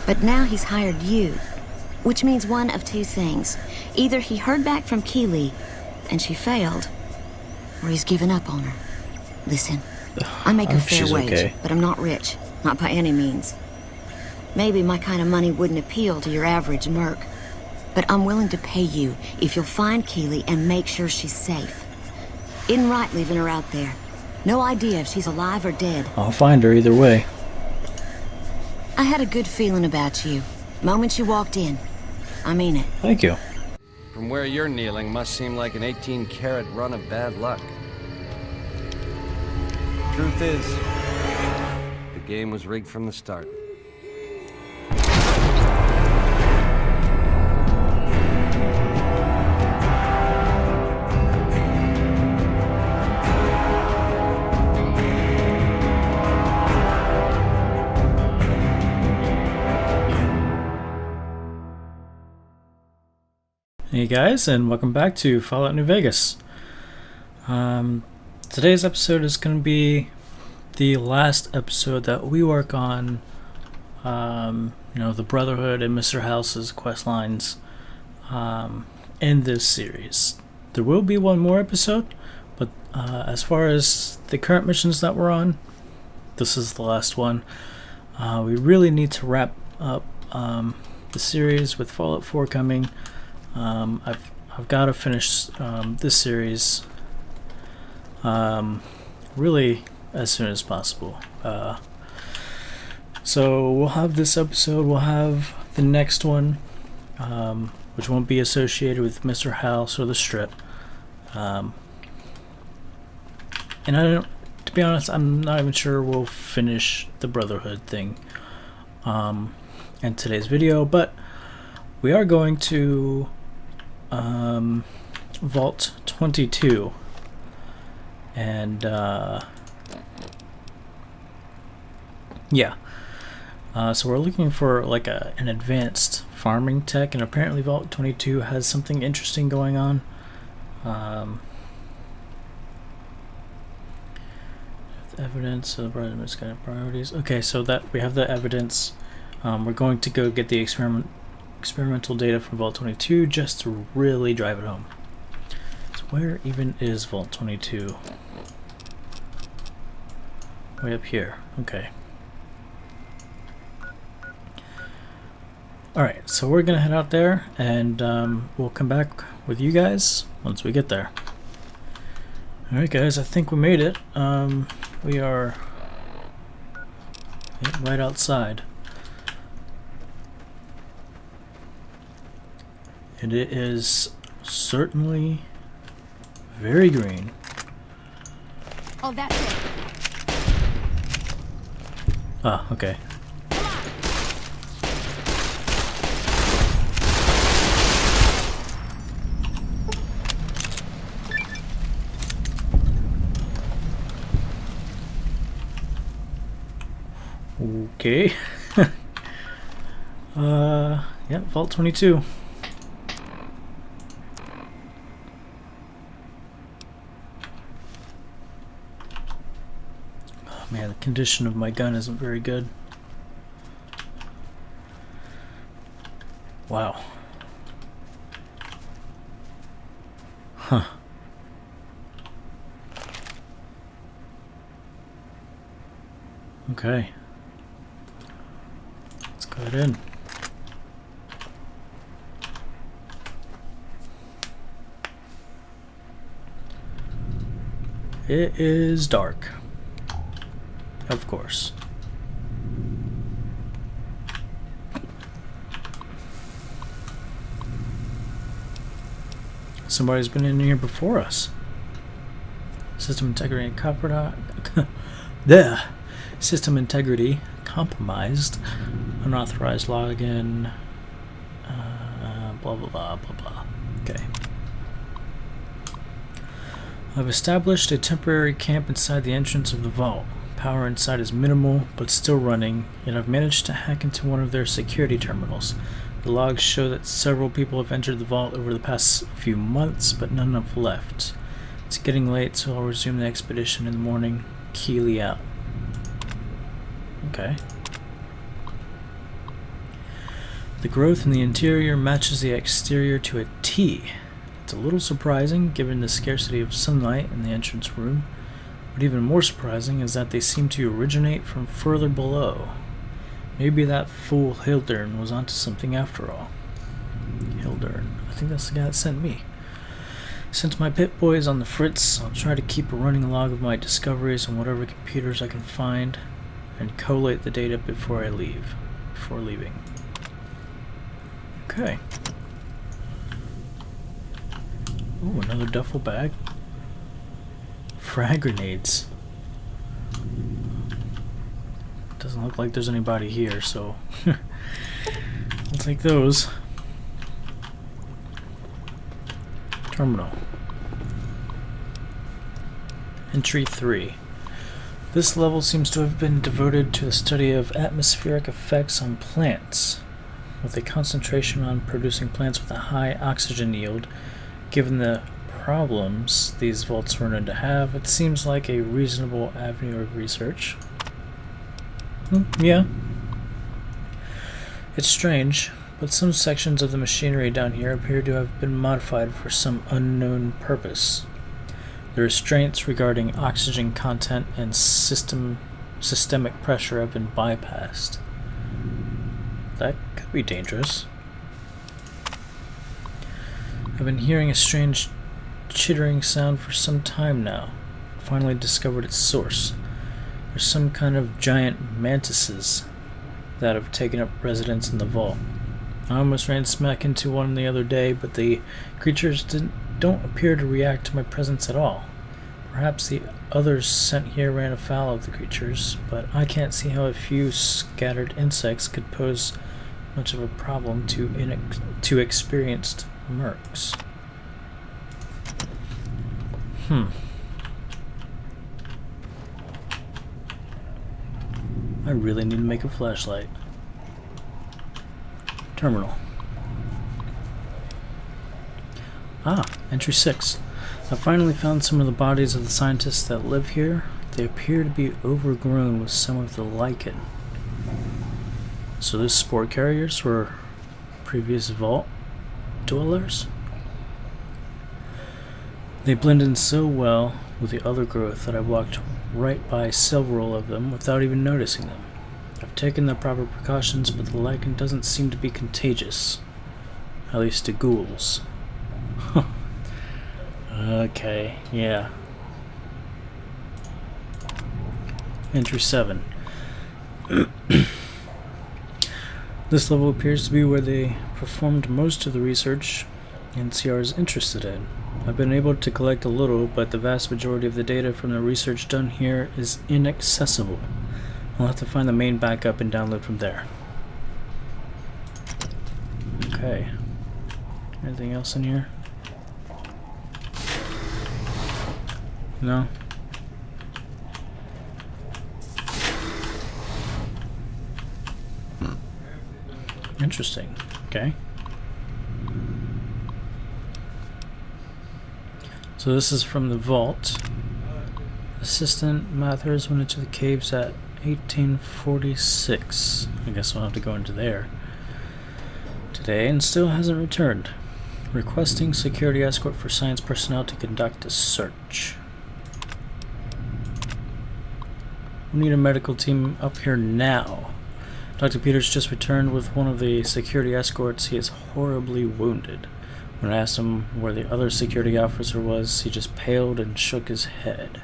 But now he's hired you, which means one of two things. Either he heard back from Keely, and she failed, or he's given up on her. Listen, I make a fair wage, but I'm not rich, not by any means. Maybe my kind of money wouldn't appeal to your average merc, but I'm willing to pay you if you'll find Keely and make sure she's safe. Isn't right leaving her out there. No idea if she's alive or dead. I'll find her either way. I had a good feeling about you. Moment you walked in. I mean it. Thank you. From where you're kneeling must seem like an 18-carat run of bad luck. Truth is, the game was rigged from the start. Hey guys, and welcome back to Fallout New Vegas. Today's episode is going to be the last episode that we work on, the Brotherhood and Mr. House's quest lines in this series. There will be one more episode, but as far as the current missions that we're on, this is the last one. We really need to wrap up the series with Fallout 4 coming. I've got to finish this series really as soon as possible. So we'll have this episode, we'll have the next one, which won't be associated with Mr. House or the Strip. And to be honest, I'm not even sure we'll finish the Brotherhood thing in today's video, but we are going to Vault 22, and so we're looking for like an advanced farming tech, and apparently Vault 22 has something interesting going on. Evidence of misguided priorities. Okay, so that we have the evidence. We're going to go get the experimental data from Vault 22 just to really drive it home. So where even is Vault 22? Way up here. Okay. Alright, so we're gonna head out there, and we'll come back with you guys once we get there. Alright guys, I think we made it. We are right outside. And it is certainly very green. Oh, that's it. Ah, okay. Okay. Yeah, Vault 22. Man, the condition of my gun isn't very good. Wow. Huh. Okay. Let's go in. It is dark. Of course. Somebody's been in here before us. System integrity there. System integrity compromised. Unauthorized login. Blah blah blah blah blah. Okay. I've established a temporary camp inside the entrance of the vault. Power inside is minimal, but still running, and I've managed to hack into one of their security terminals. The logs show that several people have entered the vault over the past few months, but none have left. It's getting late, so I'll resume the expedition in the morning. Keely out. Okay. The growth in the interior matches the exterior to a T. It's a little surprising given the scarcity of sunlight in the entrance room, but even more surprising is that they seem to originate from further below. Maybe that fool Hildern was onto something after all. Hildern, I think that's the guy that sent me. Since my pit boy is on the fritz, I'll try to keep a running log of my discoveries on whatever computers I can find and collate the data before leaving. Okay. Ooh, another duffel bag. Frag grenades. Doesn't look like there's anybody here, so I'll take those. Terminal. Entry 3. This level seems to have been devoted to the study of atmospheric effects on plants, with a concentration on producing plants with a high oxygen yield. Given the problems these vaults were known to have, it seems like a reasonable avenue of research. Yeah. It's strange, but some sections of the machinery down here appear to have been modified for some unknown purpose. The restraints regarding oxygen content and systemic pressure have been bypassed. That could be dangerous. I've been hearing a strange chittering sound for some time now. I finally discovered its source. There's some kind of giant mantises that have taken up residence in the vault. I almost ran smack into one the other day, but the creatures don't appear to react to my presence at all. Perhaps the others sent here ran afoul of the creatures, but I can't see how a few scattered insects could pose much of a problem to experienced mercs. I really need to make a flashlight. Terminal. Entry 6. I finally found some of the bodies of the scientists that live here. They appear to be overgrown with some of the lichen. So those spore carriers were previous vault dwellers? They blend in so well with the other growth that I walked right by several of them without even noticing them. I've taken the proper precautions, but the lichen doesn't seem to be contagious. At least to ghouls. Okay, yeah. Entry 7. This level appears to be where they performed most of the research NCR is interested in. I've been able to collect a little, but the vast majority of the data from the research done here is inaccessible. I'll have to find the main backup and download from there. Okay. Anything else in here? No? Interesting. Okay. So this is from the vault. Assistant Mathers went into the caves at 1846. I guess we'll have to go into there today and still hasn't returned. Requesting security escort for science personnel to conduct a search. We need a medical team up here now. Dr. Peters just returned with one of the security escorts. He is horribly wounded. When I asked him where the other security officer was, he just paled and shook his head.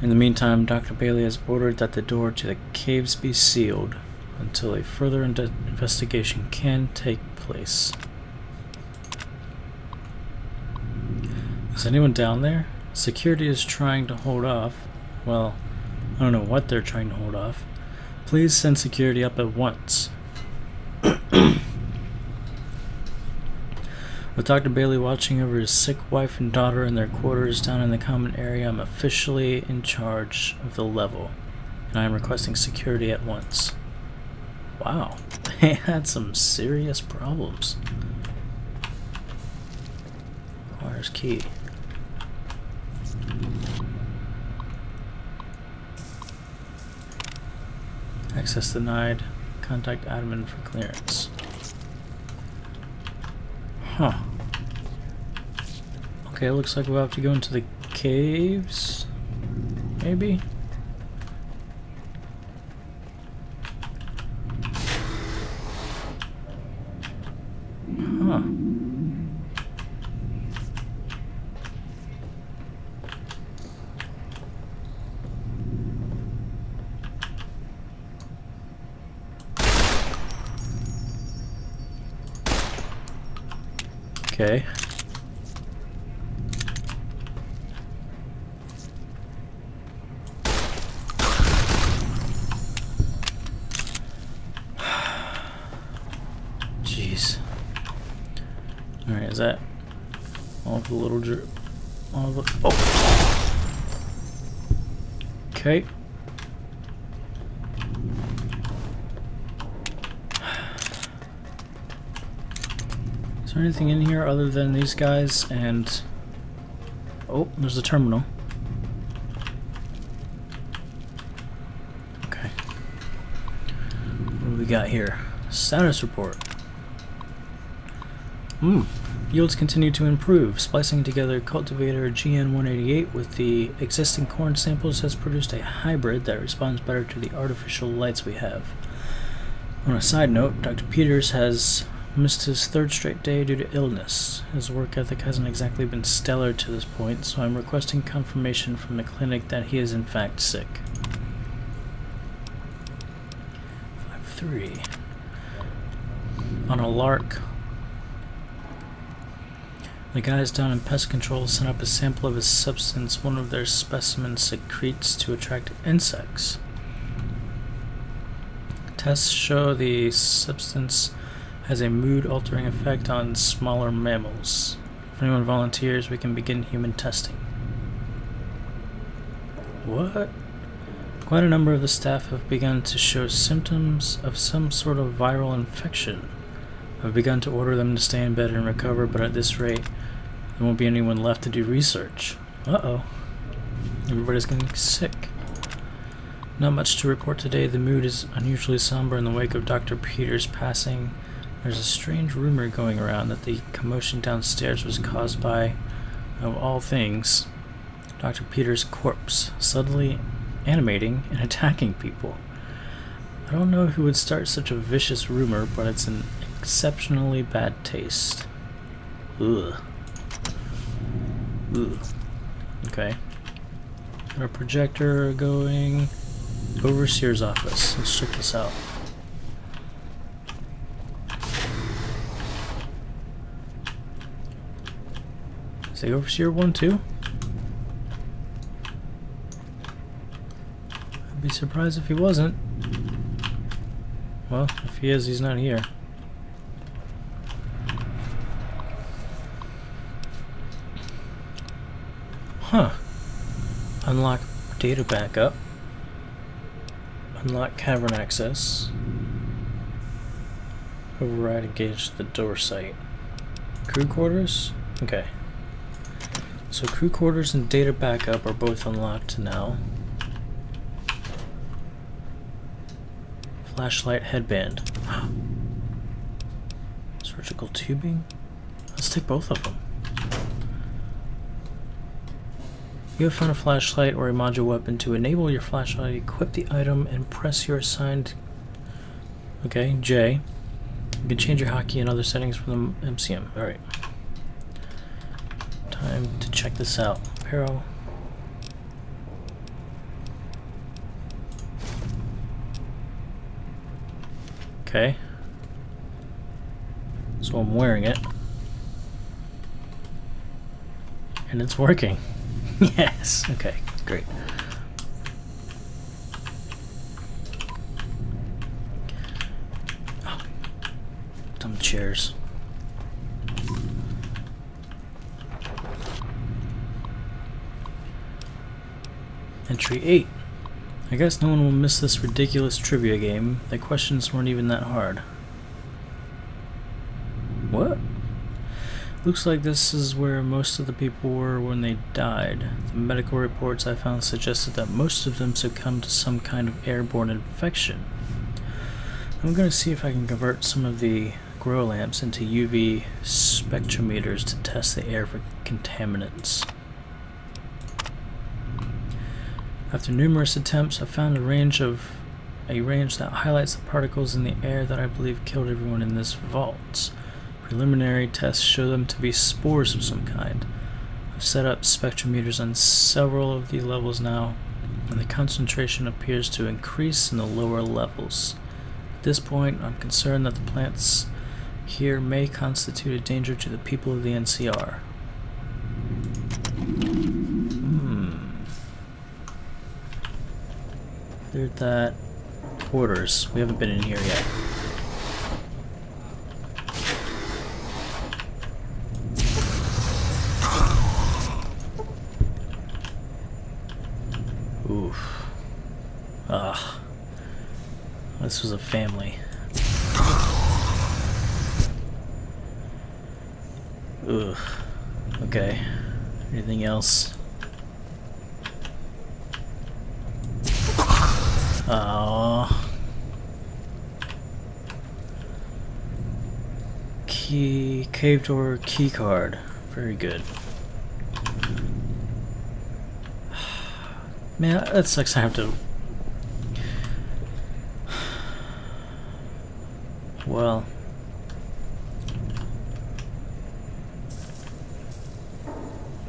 In the meantime, Dr. Bailey has ordered that the door to the caves be sealed until a further investigation can take place. Is anyone down there? Security is trying to hold off. Well, I don't know what they're trying to hold off. Please send security up at once. With Dr. Bailey watching over his sick wife and daughter in their quarters down in the common area, I'm officially in charge of the level, and I am requesting security at once. Wow, they had some serious problems. Requires key. Access denied. Contact admin for clearance. Huh. Okay, looks like we'll have to go into the caves. Maybe? Huh. Okay. Jeez. Alright, is that all of the little all of the oh. Okay. Is there anything in here other than these guys and... Oh, there's the terminal. Okay. What do we got here? Status report. Yields continue to improve. Splicing together cultivator GN188 with the existing corn samples has produced a hybrid that responds better to the artificial lights we have. On a side note, Dr. Peters has missed his third straight day due to illness. His work ethic hasn't exactly been stellar to this point, so I'm requesting confirmation from the clinic that he is in fact sick. 5-3. On a lark. The guys down in pest control sent up a sample of a substance one of their specimens secretes to attract insects. Tests show the substance has a mood-altering effect on smaller mammals. If anyone volunteers, we can begin human testing. What? Quite a number of the staff have begun to show symptoms of some sort of viral infection. I've begun to order them to stay in bed and recover, but at this rate, there won't be anyone left to do research. Uh-oh. Everybody's getting sick. Not much to report today. The mood is unusually somber in the wake of Dr. Peters' passing. There's a strange rumor going around that the commotion downstairs was caused by, of all things, Dr. Peters' corpse suddenly animating and attacking people. I don't know who would start such a vicious rumor, but it's an exceptionally bad taste. Ugh. Ugh. Okay. Our projector going overseer's office. Let's check this out. Is the overseer one too? I'd be surprised if he wasn't. Well, if he is, he's not here. Huh. Unlock data backup. Unlock cavern access. Override engage the door site. Crew quarters? Okay. So crew quarters and data backup are both unlocked now. Flashlight headband. Surgical tubing? Let's take both of them. You have found a flashlight or a module weapon. To enable your flashlight, equip the item and press your assigned... Okay, J. You can change your hotkey and other settings from the MCM. Alright. Time to check this out. Apparel. Okay. So I'm wearing it. And it's working. Yes. Okay, great. Oh, dumb chairs. Entry 8. I guess no one will miss this ridiculous trivia game. The questions weren't even that hard. What? Looks like this is where most of the people were when they died. The medical reports I found suggested that most of them succumbed to some kind of airborne infection. I'm going to see if I can convert some of the grow lamps into UV spectrometers to test the air for contaminants. After numerous attempts, I found a range that highlights the particles in the air that I believe killed everyone in this vault. Preliminary tests show them to be spores of some kind. I've set up spectrometers on several of the levels now, and the concentration appears to increase in the lower levels. At this point, I'm concerned that the plants here may constitute a danger to the people of the NCR. Cleared that. Quarters. We haven't been in here yet. Oof. Ah. This was a family. Ugh. Okay. Anything else? Oh. Cave door key card. Very good. Man, that sucks. I have to. Well.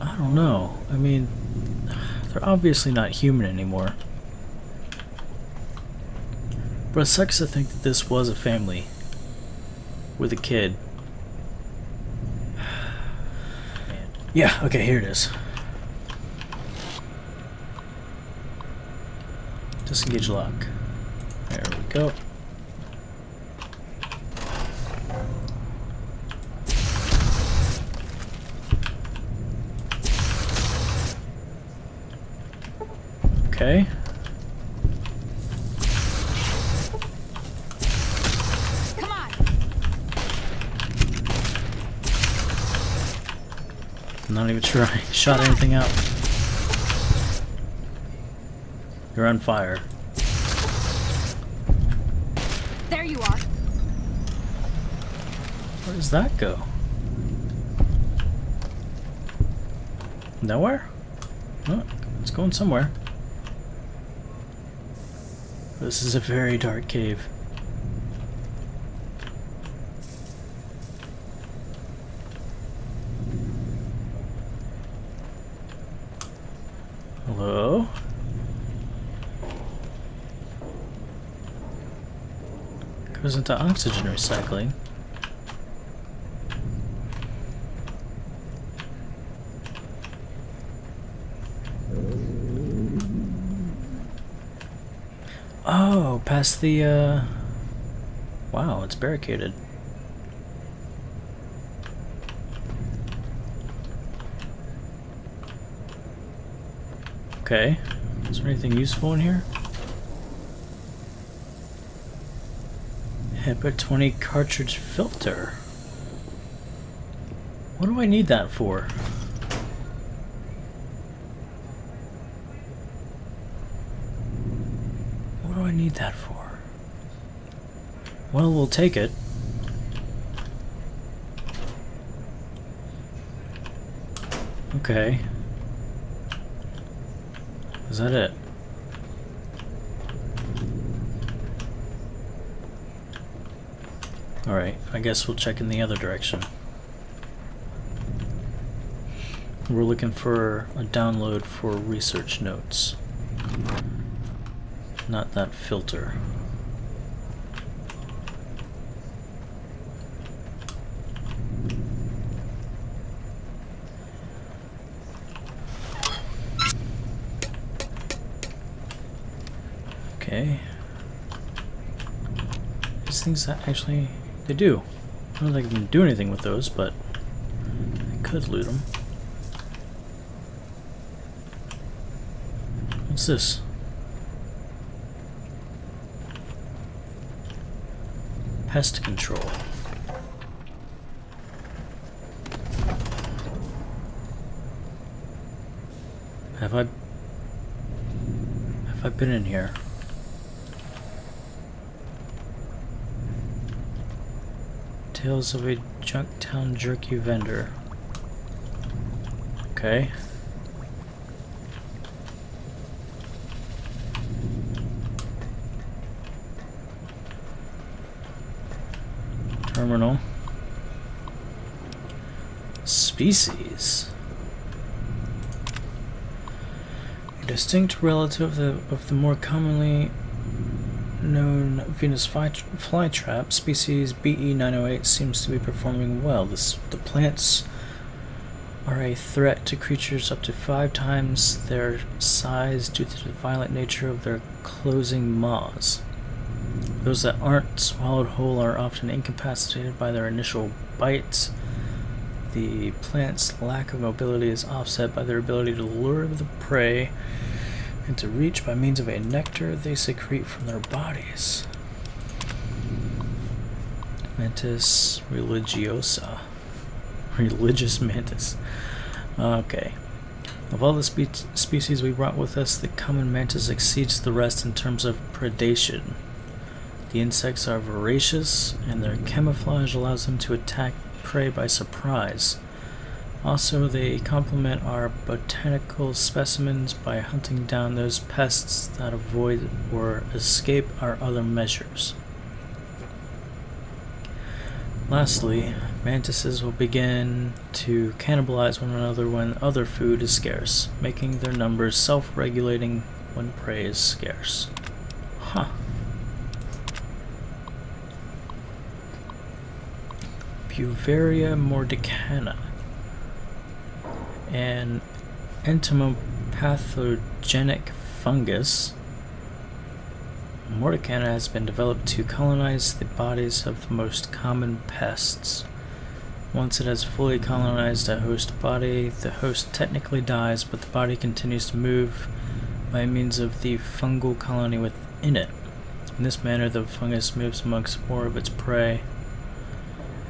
I don't know. I mean, they're obviously not human anymore. But it sucks to think that this was a family with a kid. Yeah, okay, here it is. Disengage lock. There we go. Okay. Come on. Not even sure I shot anything out. You're on fire. There you are. Where does that go? Nowhere? Oh, it's going somewhere. This is a very dark cave. Hello? Goes into oxygen recycling. Oh, past the, wow, it's barricaded. Okay. Is there anything useful in here? HEPA 20 cartridge filter. What do I need that for? What do I need that for? Well, we'll take it. Okay. Is that it? Alright, I guess we'll check in the other direction. We're looking for a download for research notes. Not that filter. Okay. These things that actually, they do. I don't think I can do anything with those, but I could loot them. What's this? Pest control. Have I been in here? Tales of a Junktown jerky vendor. Okay. Terminal. Species. A distinct relative of the more commonly known Venus flytrap, species BE908 seems to be performing well. The plants are a threat to creatures up to 5 times their size due to the violent nature of their closing maws. Those that aren't swallowed whole are often incapacitated by their initial bites. The plant's lack of mobility is offset by their ability to lure the prey into reach by means of a nectar they secrete from their bodies. Mantis religiosa. Religious mantis. Okay. Of all the species we brought with us, the common mantis exceeds the rest in terms of predation. The insects are voracious, and their camouflage allows them to attack prey by surprise. Also, they complement our botanical specimens by hunting down those pests that avoid or escape our other measures. Lastly, mantises will begin to cannibalize one another when other food is scarce, making their numbers self-regulating when prey is scarce. Huh. Buvaria mordicana, an entomopathogenic fungus. Mordicana has been developed to colonize the bodies of the most common pests. Once it has fully colonized a host body, the host technically dies, but the body continues to move by means of the fungal colony within it. In this manner, the fungus moves amongst more of its prey,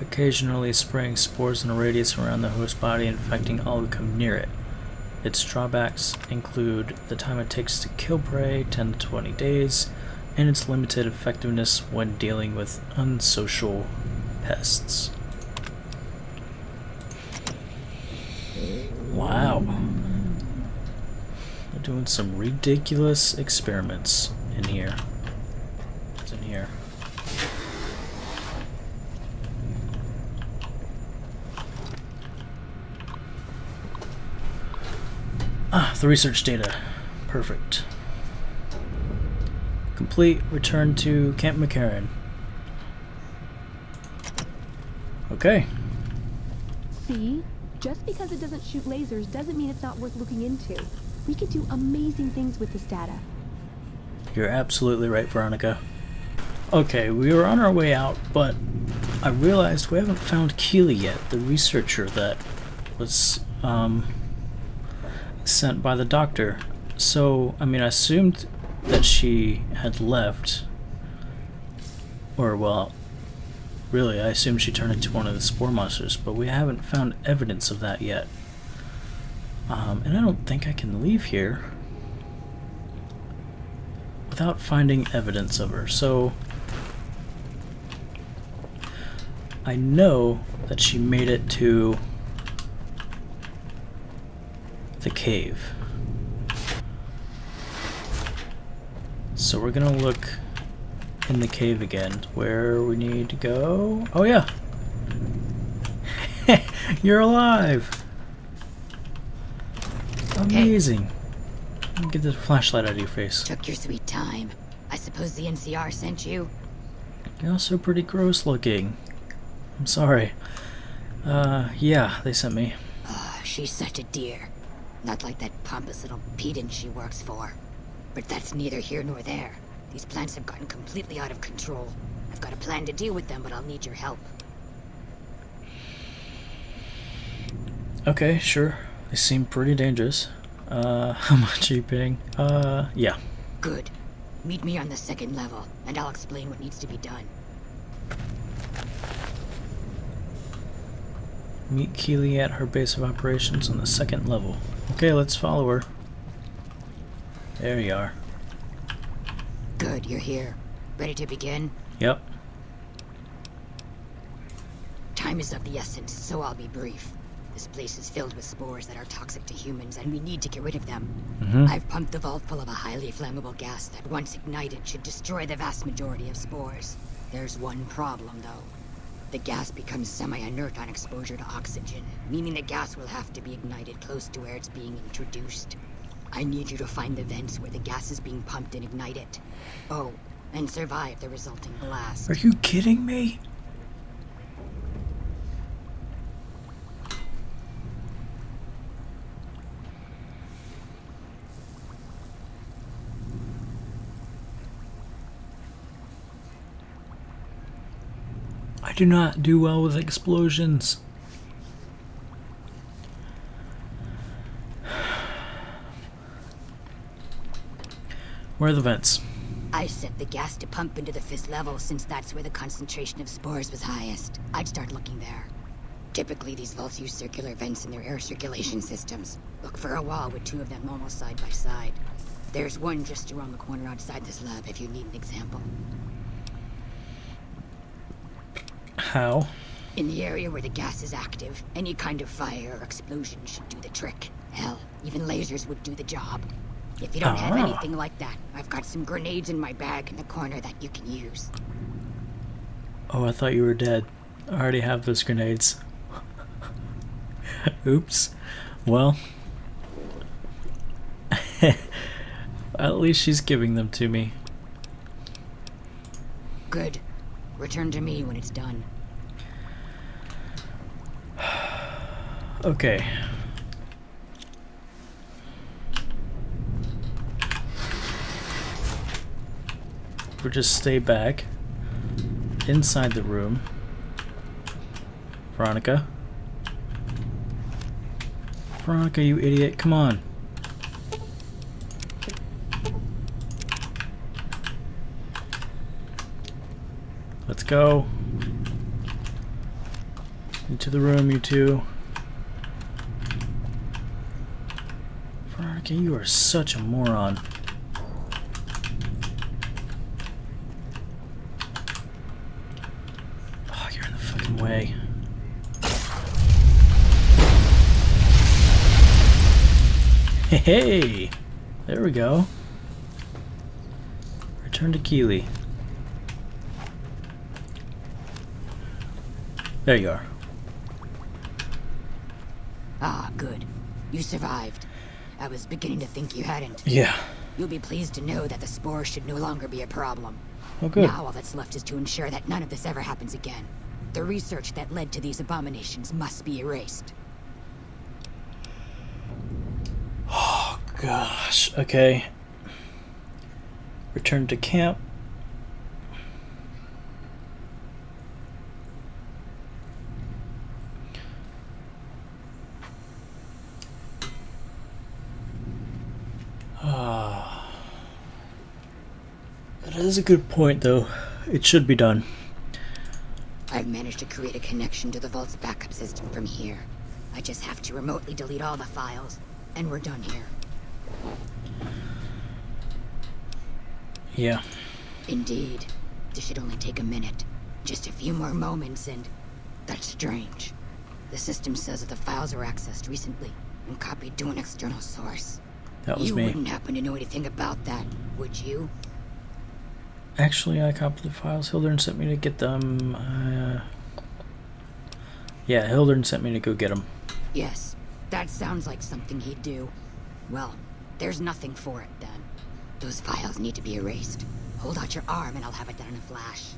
occasionally spraying spores in a radius around the host body, infecting all who come near it. Its drawbacks include the time it takes to kill prey, 10 to 20 days, and its limited effectiveness when dealing with unsocial pests. Wow. They're doing some ridiculous experiments in here. What's in here? The research data. Perfect. Complete. Return to Camp McCarran. Okay. See? Just because it doesn't shoot lasers doesn't mean it's not worth looking into. We could do amazing things with this data. You're absolutely right, Veronica. Okay, we were on our way out, but I realized we haven't found Keely yet, the researcher that was sent by the doctor. So, I mean, I assumed that she had left, or well, really, I assumed she turned into one of the spore monsters, but we haven't found evidence of that yet. And I don't think I can leave here without finding evidence of her. So I know that she made it to the cave. So we're gonna look in the cave again, where we need to go. Oh yeah! You're alive! Amazing. Let me get the flashlight out of your face. Took your sweet time. I suppose the NCR sent you? You're also pretty gross looking. I'm sorry. Yeah, they sent me. Oh, she's such a dear. Not like that pompous little pedant she works for. But that's neither here nor there. These plants have gotten completely out of control. I've got a plan to deal with them, but I'll need your help. Okay, sure. They seem pretty dangerous. How much are you paying? Yeah. Good. Meet me on the 2nd level, and I'll explain what needs to be done. Meet Keely at her base of operations on the 2nd level. Okay, let's follow her. There you are. Good, you're here. Ready to begin? Yep. Time is of the essence, so I'll be brief. This place is filled with spores that are toxic to humans, and we need to get rid of them. I've pumped the vault full of a highly flammable gas that, once ignited, should destroy the vast majority of spores. There's one problem, though. The gas becomes semi-inert on exposure to oxygen, meaning the gas will have to be ignited close to where it's being introduced. I need you to find the vents where the gas is being pumped and ignite it. Oh, and survive the resulting blast. Are you kidding me? I do not do well with explosions. Where are the vents? I set the gas to pump into the 5th level since that's where the concentration of spores was highest. I'd start looking there. Typically, these vaults use circular vents in their air circulation systems. Look for a wall with 2 of them almost side by side. There's one just around the corner outside this lab if you need an example. How? In the area where the gas is active, any kind of fire or explosion should do the trick. Hell, even lasers would do the job. If you don't have anything like that, I've got some grenades in my bag in the corner that you can use. Oh, I thought you were dead. I already have those grenades. Oops. Well. At least she's giving them to me. Good. Return to me when it's done. Okay. We'll just stay back inside the room. Veronica. Veronica, you idiot. Come on. Let's go. Into the room, you two. Veronica, you are such a moron. Oh, you're in the fucking way. Hey! There we go. Return to Keely. There you are. Ah, good. You survived. I was beginning to think you hadn't. Yeah. You'll be pleased to know that the spores should no longer be a problem. Oh, good. Now all that's left is to ensure that none of this ever happens again. The research that led to these abominations must be erased. Oh, gosh. Okay. Return to camp. That is a good point, though. It should be done. I've managed to create a connection to the vault's backup system from here. I just have to remotely delete all the files, and we're done here. Yeah. Indeed. This should only take a minute. Just a few more moments, and... That's strange. The system says that the files were accessed recently, and copied to an external source. That was me. You wouldn't happen to know anything about that, would you? Actually, I copied the files. Hildern sent me to get them. Yeah, Hildern sent me to go get them. Yes, that sounds like something he'd do. Well, there's nothing for it then. Those files need to be erased. Hold out your arm and I'll have it done in a flash.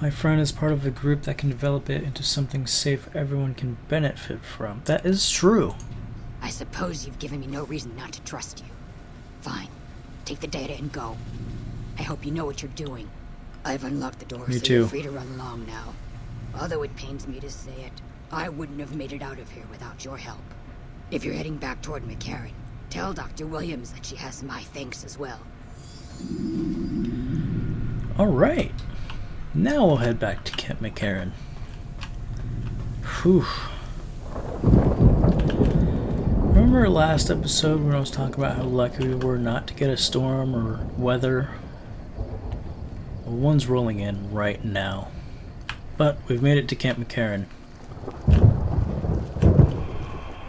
My friend is part of a group that can develop it into something safe everyone can benefit from. That is true. I suppose you've given me no reason not to trust you. Fine. Take the data and go. I hope you know what you're doing. I've unlocked the door, Me so too. you're free to run along now. Although it pains me to say it, I wouldn't have made it out of here without your help. If you're heading back toward McCarran, tell Dr. Williams that she has my thanks as well. Alright. Now we'll head back to Camp McCarran. Whew. Remember last episode when I was talking about how lucky we were not to get a storm or weather? Well, one's rolling in right now. But we've made it to Camp McCarran.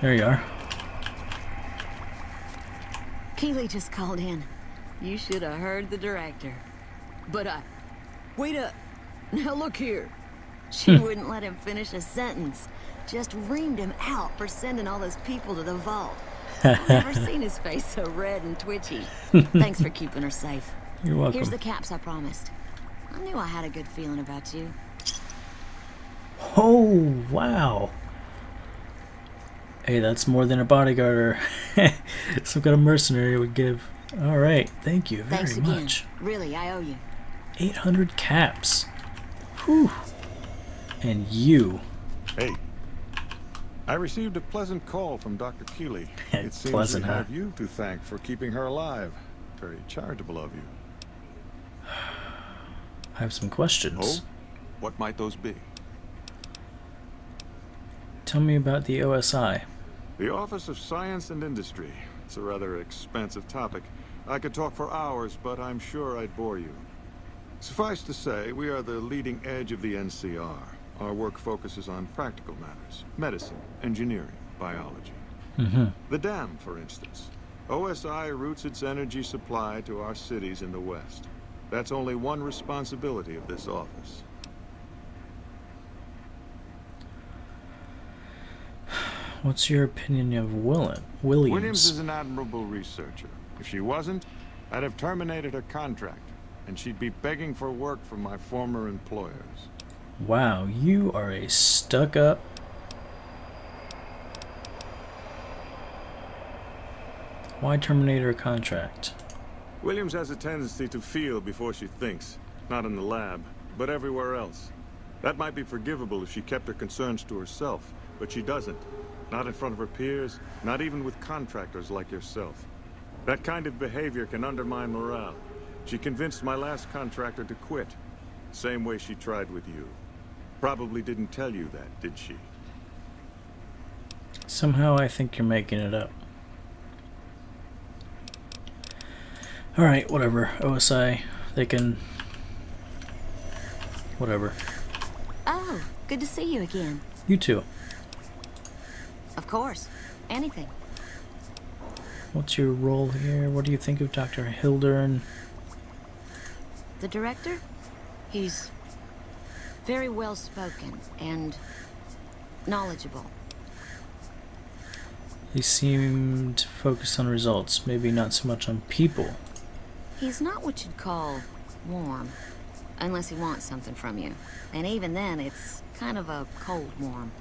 There you are. Keely just called in. You should have heard the director. But wait up. Now look here. She wouldn't let him finish a sentence. Just reamed him out for sending all those people to the vault. I've never seen his face so red and twitchy. Thanks for keeping her safe. You're welcome. Here's the caps I promised. I knew I had a good feeling about you. Oh, wow. Hey, that's more than a bodyguard or some kind of mercenary would give. All right, thank you very Thanks again. much. Really, I owe you. 800 caps. Whew. And you. Hey, I received a pleasant call from Dr. Keely. It seems Pleasant, we huh? have you to thank for keeping her alive. Very charitable of you. I have some questions. Oh, what might those be? Tell me about the OSI. The Office of Science and Industry. It's a rather expansive topic. I could talk for hours, but I'm sure I'd bore you. Suffice to say, we are the leading edge of the NCR. Our work focuses on practical matters: medicine, engineering, biology. The dam, for instance. OSI routes its energy supply to our cities in the West. That's only one responsibility of this office. What's your opinion of Williams? Williams is an admirable researcher. If she wasn't, I'd have terminated her contract, and she'd be begging for work from my former employers. Wow, you are a stuck-up. Why terminate her contract? Williams has a tendency to feel before she thinks. Not in the lab, but everywhere else. That might be forgivable if she kept her concerns to herself, but she doesn't. Not in front of her peers, not even with contractors like yourself. That kind of behavior can undermine morale. She convinced my last contractor to quit. Same way she tried with you. Probably didn't tell you that, did she? Somehow I think you're making it up. Alright, whatever. OSI, they can... Whatever. Oh, good to see you again. You too. Of course. Anything. What's your role here? What do you think of Dr. Hildern? The director? He's very well spoken and knowledgeable. He seemed focused on results, maybe not so much on people. He's not what you'd call warm, unless he wants something from you. And even then, it's kind of a cold warm.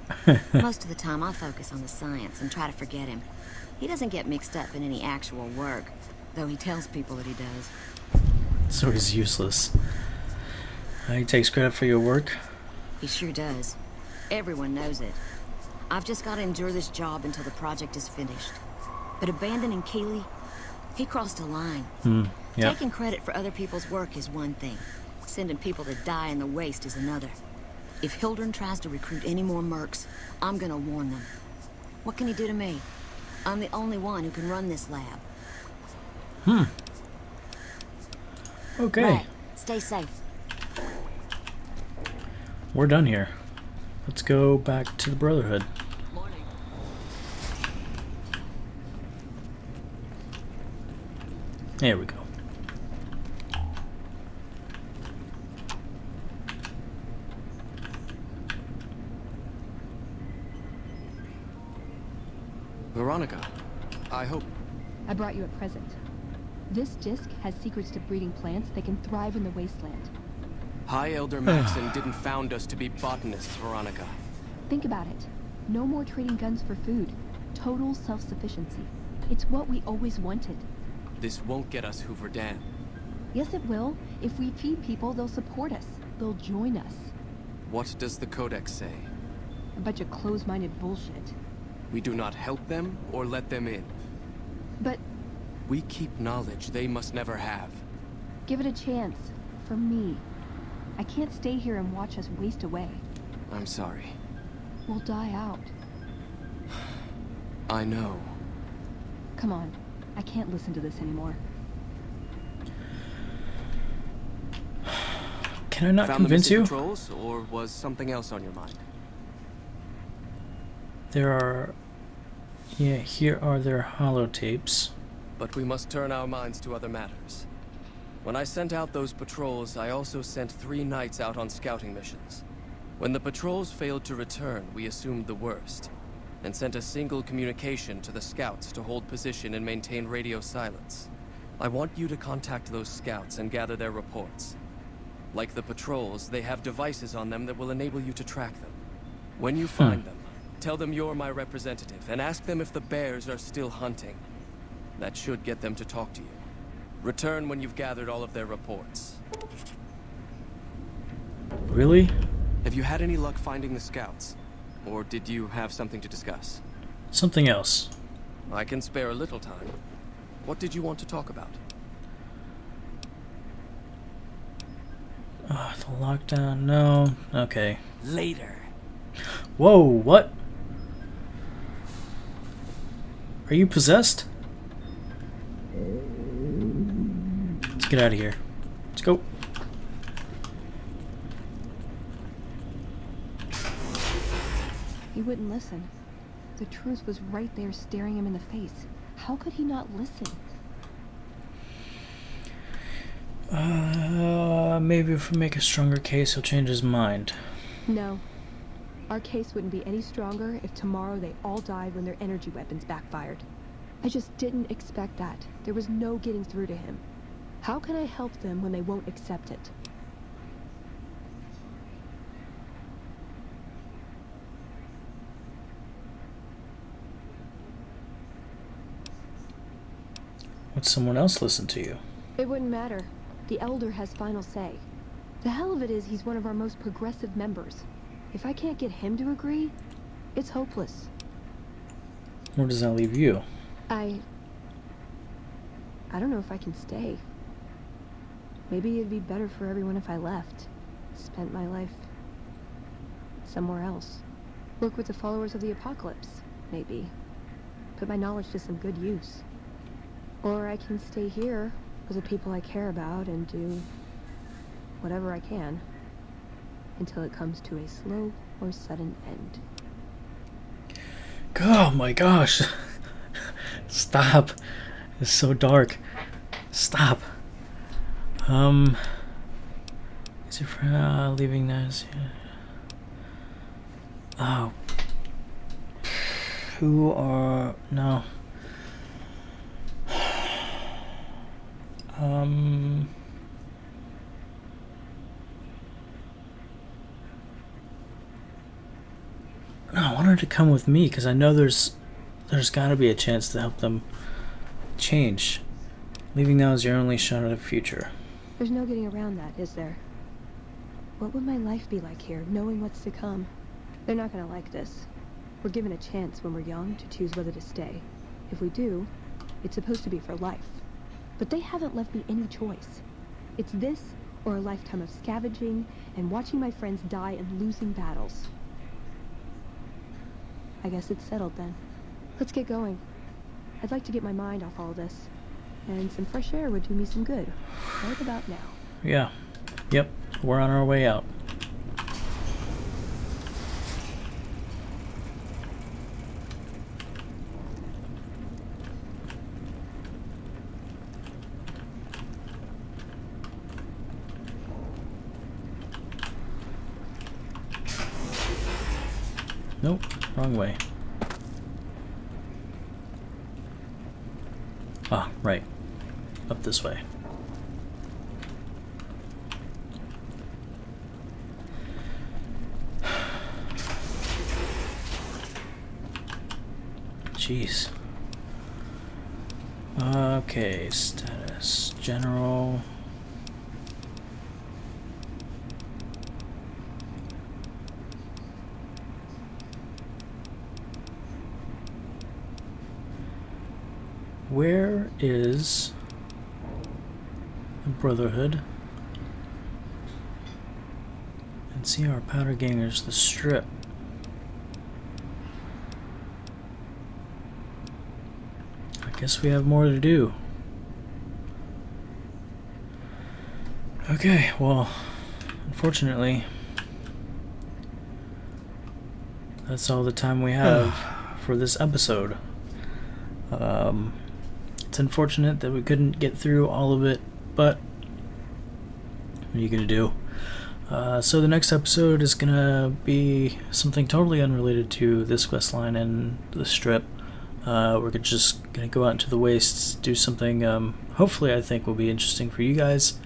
Most of the time, I focus on the science and try to forget him. He doesn't get mixed up in any actual work, though he tells people that he does. So he's useless. He takes credit for your work. He sure does. Everyone knows it. I've just got to endure this job until the project is finished. But abandoning Keely, he crossed a line. Yeah. Taking credit for other people's work is one thing. Sending people to die in the waste is another. If Hildern tries to recruit any more mercs, I'm gonna warn them. What can he do to me? I'm the only one who can run this lab. Okay. Right. Stay safe. We're done here. Let's go back to the Brotherhood. There we go. Veronica, I hope... I brought you a present. This disc has secrets to breeding plants that can thrive in the wasteland. High Elder Maxon didn't found us to be botanists, Veronica. Think about it. No more trading guns for food. Total self-sufficiency. It's what we always wanted. This won't get us Hoover Dam. Yes, it will. If we feed people, they'll support us. They'll join us. What does the Codex say? A bunch of closed-minded bullshit. We do not help them or let them in. But We keep knowledge they must never have. give it a chance. For me. I can't stay here and watch us waste away. I'm sorry. We'll die out. I know. Come on. I can't listen to this anymore. Can I not Found convince the you? missing patrols, or was something else on your mind? There are... Yeah, here are their holotapes. But we must turn our minds to other matters. When I sent out those patrols, I also sent 3 knights out on scouting missions. When the patrols failed to return, we assumed the worst, and sent a single communication to the scouts to hold position and maintain radio silence. I want you to contact those scouts and gather their reports. Like the patrols, they have devices on them that will enable you to track them. When you find them, tell them you're my representative, and ask them if the bears are still hunting. That should get them to talk to you. Return when you've gathered all of their reports. Really? Have you had any luck finding the scouts? Or did you have something to discuss? Something else. I can spare a little time. What did you want to talk about? The lockdown, no. Okay. Later. Whoa, what? Are you possessed? Let's get out of here. Let's go. He wouldn't listen. The truth was right there staring him in the face. How could he not listen? Maybe if we make a stronger case, he'll change his mind. No. Our case wouldn't be any stronger if tomorrow they all died when their energy weapons backfired. I just didn't expect that. There was no getting through to him. How can I help them when they won't accept it? Would someone else listen to you? It wouldn't matter. The Elder has final say. The hell of it is he's one of our most progressive members. If I can't get him to agree, it's hopeless. Where does that leave you? I don't know if I can stay. Maybe it'd be better for everyone if I left. Spent my life somewhere else. Work with the followers of the apocalypse, maybe. Put my knowledge to some good use. Or I can stay here with the people I care about and do whatever I can until it comes to a slow or sudden end. Oh my gosh. Stop. It's so dark. Stop. Is it for leaving this? Oh. Who are... No. No, I want her to come with me because I know there's got to be a chance to help them change. Leaving now is your only shot at a future. There's no getting around that, is there? What would my life be like here, knowing what's to come? They're not gonna like this. We're given a chance when we're young to choose whether to stay. If we do, it's supposed to be for life. But they haven't left me any choice. It's this or a lifetime of scavenging and watching my friends die and losing battles. I guess it's settled then. Let's get going. I'd like to get my mind off all this. And some fresh air would do me some good. Right about now. Yeah. Yep. We're on our way out. Nope. Wrong way. Ah, right. Up this way. Jeez. Okay, status. General. Where is the Brotherhood? And see our powder gangers, the strip. I guess we have more to do. Okay, well, unfortunately, that's all the time we have for this episode. It's unfortunate that we couldn't get through all of it, but what are you gonna do? So the next episode is gonna be something totally unrelated to this quest line and the strip. We're just gonna go out into the wastes, do something hopefully I think will be interesting for you guys,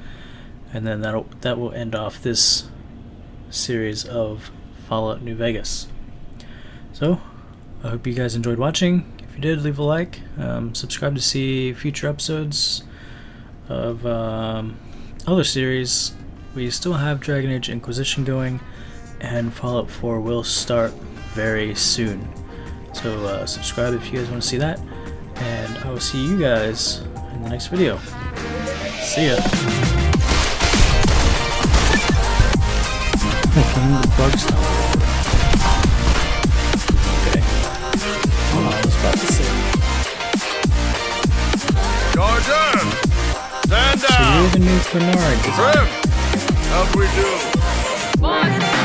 and then that will end off this series of Fallout New Vegas. So I hope you guys enjoyed watching. If you did, leave a like, subscribe to see future episodes of other series. We still have Dragon Age Inquisition going, and Fallout 4 will start very soon. So subscribe if you guys want to see that, and I will see you guys in the next video. See ya. The bugs now. Okay. I was about to say. Jordan! Stand So down! you're the new Bernard. Trim! How'd we do? Boss!